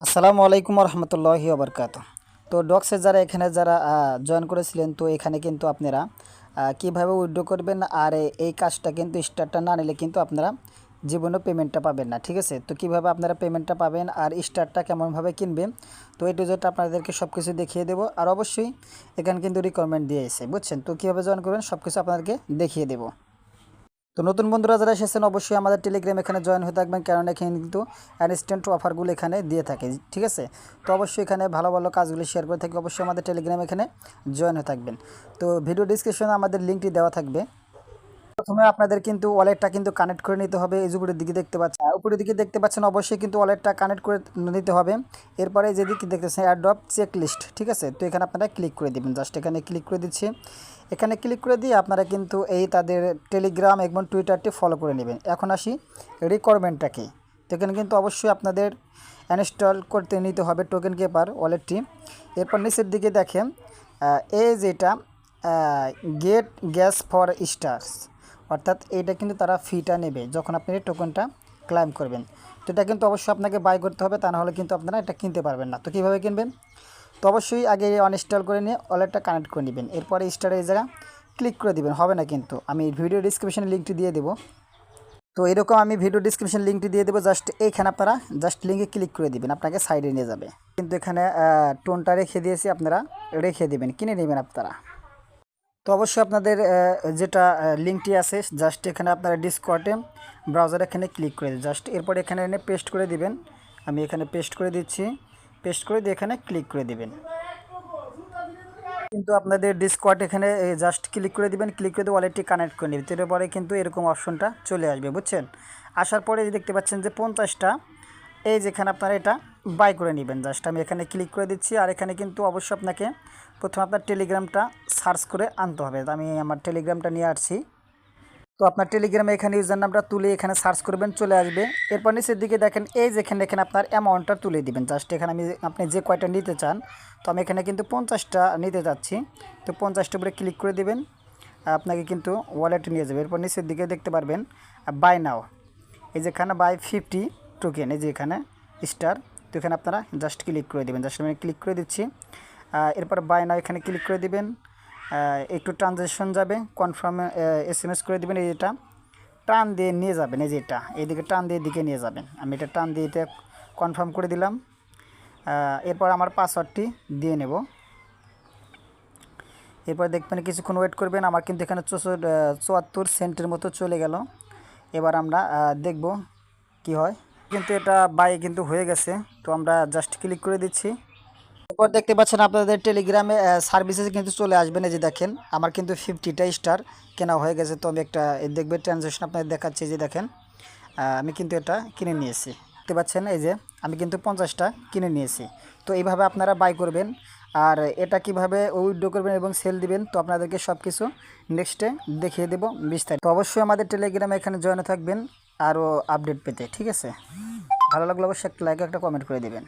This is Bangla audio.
আসসালামু আলাইকুম রহমতুল্লাহি ওবরকাত। তো ডক্সে যারা জয়েন করেছিলেন, তো এখানে কিন্তু আপনারা কিভাবে উইথড্র করবেন, আর এই কাজটা কিন্তু স্টারটা না নিলে কিন্তু আপনারা জীবনেও পেমেন্টটা পাবেন না। ঠিক আছে, তো কিভাবে আপনারা পেমেন্টটা পাবেন আর স্টারটা কেমনভাবে কিনবেন, তো এই টু জেড আপনাদেরকে সব কিছু দেখিয়ে দেবো। আর অবশ্যই এখানে কিন্তু রিকোয়ারমেন্ট দিয়েছে, বুঝছেন। তো কীভাবে জয়েন করবেন সব কিছু আপনাদেরকে দেখিয়ে দেবো। তো নতুন বন্ধুরা যারা এসেছেন অবশ্যই আমাদের টেলিগ্রাম এখানে জয়েন হয়ে থাকবেন, কারণ এখানে কিন্তু ইনস্ট্যান্ট অফারগুলো এখানে দিয়ে থাকে। ঠিক আছে, তো অবশ্যই এখানে ভালো ভালো কাজগুলো শেয়ার করে থাকি। অবশ্যই আমাদের টেলিগ্রাম এখানে জয়েন হয়ে থাকবেন। তো ভিডিও ডিসক্রিপশনে আমাদের লিঙ্কটি দেওয়া থাকবে। প্রথমে আপনাদের কিন্তু ওয়ালেটটা কিন্তু কানেক্ট করে নিতে হবে। এই যে উপরের দিকে দেখতে পাচ্ছেন, উপরের দিকে দেখতে পাচ্ছেন, অবশ্যই কিন্তু ওয়ালেটটা কানেক্ট করে নিতে হবে। এরপরে যেদিকে দেখতেছেন অ্যাড্রপ চেক লিস্ট, ঠিক আছে, তো এখানে আপনারা ক্লিক করে দেবেন। জাস্ট এখানে ক্লিক করে দিচ্ছি। এখানে ক্লিক করে দিয়ে আপনারা কিন্তু এই তাদের টেলিগ্রাম এবং টুইটারটি ফলো করে নেবেন। এখন আসি রিকোয়ারমেন্টটা কি। তো এখানে কিন্তু অবশ্যই আপনাদের ইনস্টল করতে নিতে হবে টোকেন কেপার ওয়ালেটটি। এরপর নিচের দিকে দেখেন এই যেটা গেট গ্যাস ফর স্টার্স, অর্থাৎ এইটা কিন্তু তারা ফিটা নেবে যখন আপনি এই টোকেনটা ক্লাইম করবেন। তো এটা কিন্তু অবশ্যই আপনাকে বাই করতে হবে, তা নাহলে কিন্তু আপনারা এটা কিনতে পারবেন না। তো কীভাবে কিনবেন, তো অবশ্যই আগে অনইনস্টল করে নিয়ে ওয়ালেটটা কানেক্ট করে নেবেন। এরপরে স্টারে এই জায়গা ক্লিক করে দিবেন, হবে না কিন্তু আমি ভিডিও ডিসক্রিপশনে লিঙ্কটি দিয়ে দেবো। তো এরকম আমি ভিডিও ডিসক্রিপশন লিঙ্কটি দিয়ে দেবো। জাস্ট এইখানে আপনারা জাস্ট লিঙ্কে ক্লিক করে দিবেন, আপনাকে সাইডে নিয়ে যাবে। কিন্তু এখানে টোনটা রেখে দিয়েছি, আপনারা রেখে দেবেন, কিনে নেবেন আপনারা। তো অবশ্যই আপনাদের যেটা লিঙ্কটি আছে, জাস্ট এখানে আপনারা ডিসকর্ডে ব্রাউজার এখানে ক্লিক করে দিন। জাস্ট এরপর এখানে এনে পেস্ট করে দিবেন। আমি এখানে পেস্ট করে দিচ্ছি। পেস্ট করে দিয়ে এখানে ক্লিক করে দিবেন। কিন্তু আপনাদের ডিসকর্ড এখানে জাস্ট ক্লিক করে দিবেন। ক্লিক করে দিয়ে ওয়ালেটটি কানেক্ট করে নেবেন। এরপরে কিন্তু এরকম অপশনটা চলে আসবে, বুঝছেন। আসার পরে দেখতে পাচ্ছেন যে 50টা, এই যেখানে আপনারা এটা বাই করে নেবেন। জাস্ট আমি এখানে ক্লিক করে দিচ্ছি। আর এখানে কিন্তু অবশ্যই আপনাকে প্রথমে আপনার টেলিগ্রামটা সার্চ করে আনতে হবে। আমি আমার টেলিগ্রামটা নিয়ে আসছি। তো আপনার টেলিগ্রামে এখানে ইউজার নামটা তুলে এখানে সার্চ করবেন, চলে আসবে। এরপর নিচের দিকে দেখেন এই যেখানে এখানে আপনার অ্যামাউন্টটা তুলে দিবেন। জাস্ট এখানে আপনি যে কয়টা নিতে চান, তো আমি এখানে কিন্তু 50টা নিতে চাচ্ছি। তো 50টার উপরে ক্লিক করে দিবেন, আপনাকে কিন্তু ওয়ালেটে নিয়ে যাবে। এরপর নিচের দিকে দেখতে পারবেন বাই নাও, এই যেখানে বাই 50 টোকেন, এই যে এখানে স্টার। তো এখানে আপনারা জাস্ট ক্লিক করে দেবেন। জাস্ট আমি ক্লিক করে দিচ্ছি। এরপর বাই নাও এখানে ক্লিক করে দিবেন। একটু ট্রানজ্যাকশন যাবে, কনফার্ম SMS করে দিবেন। এই যেটা টান দিয়ে নিয়ে যাবেন, এই যে এটা এইদিকে টান দিয়ে দিকে নিয়ে যাবেন। আমি এটা টান দিয়ে এটা কনফার্ম করে দিলাম। এরপর আমার পাসওয়ার্ডটি দিয়ে নেব। এরপর দেখবেন কিছুক্ষণ ওয়েট করবেন। আমার কিন্তু এখানে 74 সেন্টের মতো চলে গেল। এবার আমরা দেখব কি হয়। কিন্তু এটা বাই কিন্তু হয়ে গেছে। তো আমরা জাস্ট ক্লিক করে দিচ্ছি। এরপর দেখতে পাচ্ছেন আপনাদের টেলিগ্রামে সার্ভিসেস কিন্তু চলে আসবেন। এই যে দেখেন আমার কিন্তু 50টা স্টার কেনা হয়ে গেছে। তো আমি একটা দেখবে ট্রানজ্যাকশন আপনাদের দেখাচ্ছি। যে দেখেন আমি কিন্তু এটা কিনে নিয়েছি, দেখতে পাচ্ছেন। এই যে আমি কিন্তু 50টা কিনে নিয়েছি। তো এইভাবে আপনারা বাই করবেন। আর এটা কিভাবে উইথড্র করবেন এবং সেল দিবেন, তো আপনাদেরকে সব কিছু নেক্সটে দেখিয়ে দেবো বিস্তারিত। তো অবশ্যই আমাদের টেলিগ্রামে এখানে জয়েন থাকবেন আরও আপডেট পেতে। ঠিক আছে, ভালো লাগলে অবশ্যই একটা লাইক একটা কমেন্ট করে দেবেন।